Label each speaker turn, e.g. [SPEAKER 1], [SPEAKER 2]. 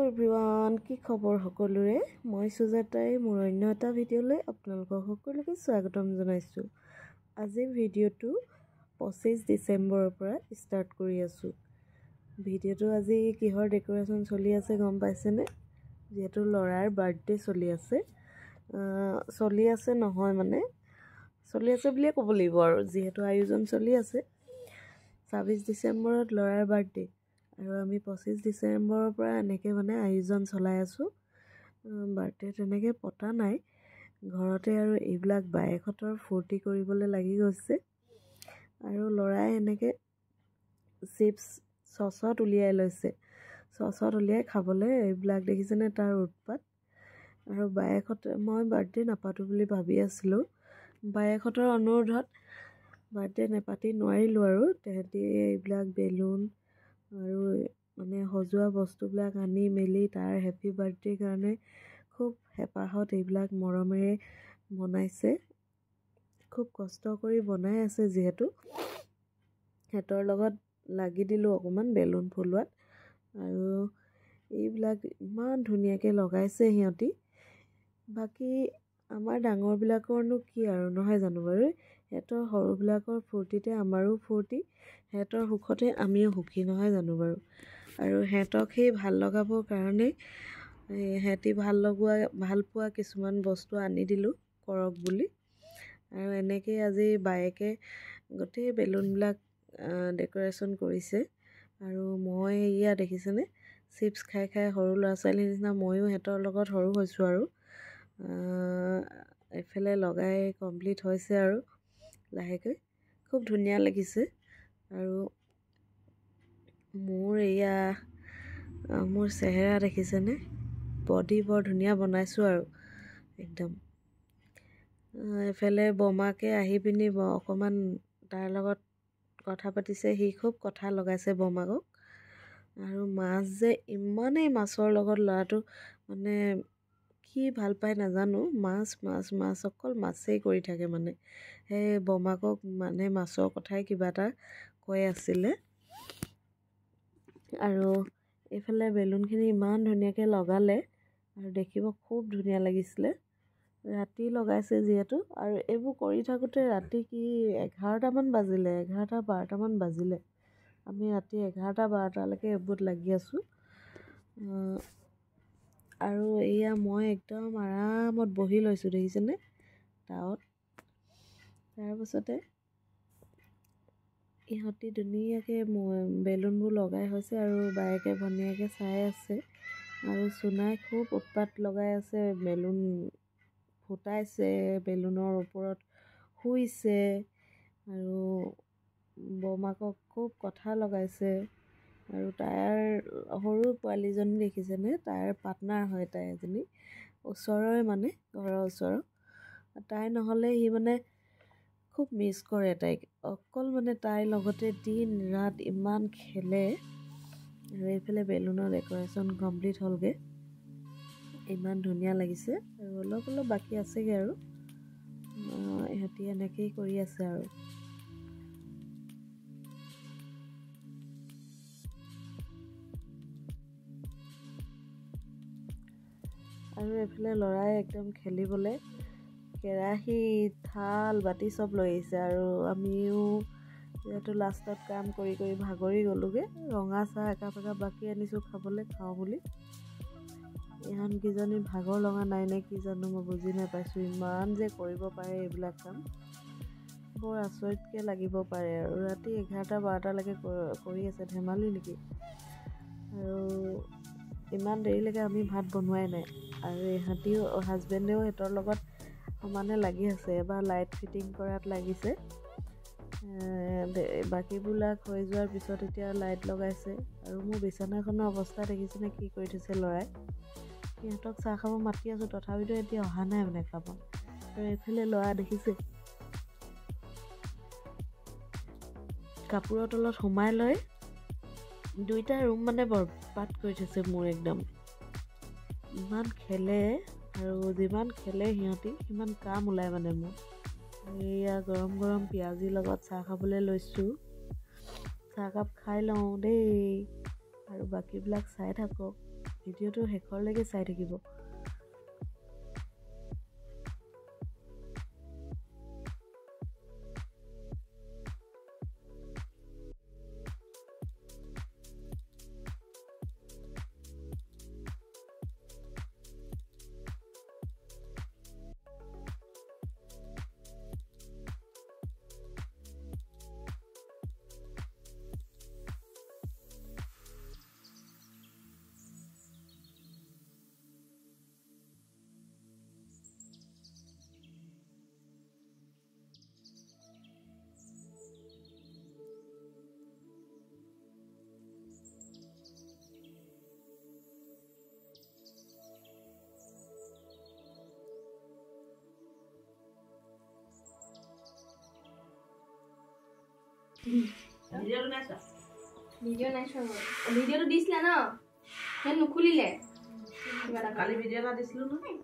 [SPEAKER 1] Hello' everyone, কি খবৰ সকলোৰে? মই সুজাতাই মোৰ অন্য এটা ভিডিঅ'লৈ আপোনালোকক সকলোকে স্বাগতম জনাইছোঁ। আজি ভিডিঅ'টো 25 ডিচেম্বৰৰ পৰা ষ্টাৰ্ট কৰি আছোঁ। ভিডিঅ'টো আজি কিহৰ ডেক'ৰেশ্যন চলি আছে গম পাইছেনে? যিহেতু ল'ৰাৰ বাৰ্থডে চলি আছে নহয় মানে চলি আছে বুলিয়ে ক'ব লাগিব আৰু, যিহেতু আয়োজন চলি আছে। 26 ডিচেম্বৰত ল'ৰাৰ বাৰ্থডে আৰু আমি 25 ডিচেম্বৰৰ পৰা এনেকৈ মানে আয়োজন চলাই আছোঁ। বাৰ্থডে তেনেকৈ পতা নাই, ঘৰতে আৰু এইবিলাক বায়েকহঁতৰ ফূৰ্তি কৰিবলৈ লাগি গৈছে। আৰু ল'ৰাই এনেকৈ চিপছ চচত উলিয়াই লৈছে, চচত উলিয়াই খাবলৈ। এইবিলাক দেখিছেনে তাৰ উৎপাত। আৰু বায়েকহঁতে, মই বাৰ্থডে নাপাতোঁ বুলি ভাবি আছিলোঁ, বায়েকহঁতৰ অনুৰোধত বাৰ্থডে নেপাতি নোৱাৰিলোঁ আৰু। তেহেঁতি এইবিলাক বেলুন আৰু মানে সজোৱা বস্তুবিলাক আনি মেলি তাৰ হেপী বাৰ্থডেৰ কাৰণে খুব হেঁপাহত এইবিলাক মৰমেৰে বনাইছে। খুব কষ্ট কৰি বনাই আছে, যিহেতু সিহঁতৰ লগত লাগি দিলোঁ অকণমান বেলুন ফুলোৱাত। আৰু এইবিলাক ইমান ধুনীয়াকৈ লগাইছে সিহঁতি। বাকী আমাৰ ডাঙৰবিলাকৰনো কি আৰু, নহয় জানো বাৰু? সিহঁতৰ সৰুবিলাকৰ ফূৰ্তিতে আমাৰো ফূৰ্তি, সিহঁতৰ সুখতে আমিও সুখী, নহয় জানো বাৰু? আৰু সিহঁতক সেই ভাল লগাবৰ কাৰণে সিহঁতি ভাল পোৱা কিছুমান বস্তু আনি দিলোঁ কৰক বুলি। আৰু এনেকেই আজি বায়েকে গোটেই বেলুনবিলাক ডেক'ৰেশ্যন কৰিছে। আৰু মই এয়া দেখিছেনে চিপছ খাই খাই সৰু ল'ৰা ছোৱালীৰ নিচিনা ময়ো সিহঁতৰ লগত সৰু হৈছোঁ আৰু। এইফালে লগাই কমপ্লিট হৈছে আৰু লাহেকৈ, খুব ধুনীয়া লাগিছে। আৰু মোৰ মোৰ চেহেৰা দেখিছেনে, বডি বৰ ধুনীয়া বনাইছোঁ আৰু একদম। এইফালে বমাকে আহি পিনি অকণমান তাৰ লগত কথা পাতিছে, সি খুব কথা লগাইছে বমাকক। আৰু মাছ যে ইমানেই মাছৰ লগত ল'ৰাটো মানে কি ভাল পায় নাজানো, মাছ মাছ মাছ অকল মাছেই কৰি থাকে মানে। সেই বমাকক মানে মাছৰ কথাই কিবা এটা কৈ আছিলে। আৰু এইফালে বেলুনখিনি ইমান ধুনীয়াকৈ লগালে আৰু দেখিব খুব ধুনীয়া লাগিছিলে। ৰাতি লগাইছে যিহেতু, আৰু এইবোৰ কৰি থাকোঁতে ৰাতি কি 11টামান বাজিলে, 11-12টামান বাজিলে। আমি ৰাতি 11-12টালৈকে এইবোৰত লাগি আছোঁ। আৰু এয়া মই একদম আৰামত বহি লৈছোঁ, দেখিছেনে তাৱত। তাৰপাছতে ইহঁতি ধুনীয়াকৈ বেলুনবোৰ লগাই হৈছে আৰু বায়েকে ভনীয়েকে চাই আছে। আৰু চুনাই খুব উৎপাত লগাই আছে, বেলুন ফুটাইছে, বেলুনৰ ওপৰত শুইছে আৰু বমাকক খুব কথা লগাইছে। আৰু তাইৰ সৰু পোৱালীজনী দেখিছেনে, তাইৰ পাৰ্টনাৰ হয় তাই এজনী, ওচৰৰে মানে ঘৰৰ ওচৰৰ। তাই নহ'লে সি মানে খুব মিছ কৰে তাইক, অকল মানে তাইৰ লগতে দিন ৰাত ইমান খেলে। আৰু এইফালে বেলুনৰ ডেক'ৰেশ্যন কমপ্লিট হ'লগৈ, ইমান ধুনীয়া লাগিছে। আৰু অলপ অলপ বাকী আছেগৈ আৰু ইহঁতি এনেকেই কৰি আছে আৰু। আৰু এইফালে ল'ৰাই একদম খেলিবলৈ কেৰাহী থাল বাতি চব লৈ আহিছে। আৰু আমিও যিহেতু লাষ্টত কাম কৰি কৰি ভাগৰি গ'লোগৈ, ৰঙা চাহ একাপ বাকী আনিছোঁ খাবলৈ, খাওঁ বুলি। ইহঁতকেইজনী ভাগৰ লগা নাই নে কি জানো, মই বুজি নাপাইছোঁ। ইমান যে কৰিব পাৰে এইবিলাক কাম, বৰ আচৰিতকৈ লাগিব পাৰে। আৰু ৰাতি 11-12টালৈকে কৰি আছে, ধেমালি নেকি? আৰু ইমান দেৰিলৈকে আমি ভাত বনোৱাই নাই। আৰু ইহঁতিও হাজবেণ্ডেও সিহঁতৰ লগত সমানে লাগি আছে, এবাৰ লাইট ফিটিং কৰাত লাগিছে। বাকীবিলাক হৈ যোৱাৰ পিছত এতিয়া লাইট লগাইছে। আৰু মোৰ বিচনাখনৰ অৱস্থা দেখিছেনে কি কৰি থৈছে ল'ৰাই। সিহঁতক চাহ খাব মাতি আছোঁ, তথাপিতো এতিয়া অহা নাই মানে খাব। আৰু এইফালে ল'ৰা দেখিছে কাপোৰৰ তলত সোমাই লৈ দুইটা ৰুম মানে বৰবাদ কৰি থৈছে মোৰ একদম। ইমান খেলে, আৰু যিমান খেলে সিহঁতি সিমান কাম ওলায় মানে মোৰ। এয়া গৰম গৰম পিঁয়াজিৰ লগত চাহ খাবলৈ লৈছোঁ, চাহকাপ খাই লওঁ দেই। আৰু বাকীবিলাক চাই থাকক। ভিডিঅ'টো শেষলৈকে চাই থাকিব।
[SPEAKER 2] ভিডিঅ'টো নাইছা? ভিডিঅ' নাইছা মই। ভিডিঅ'টো দিছিলা ন? সেই নুখুলিলে। কালি ভিডিঅ' এটা দিছিলো নহয়।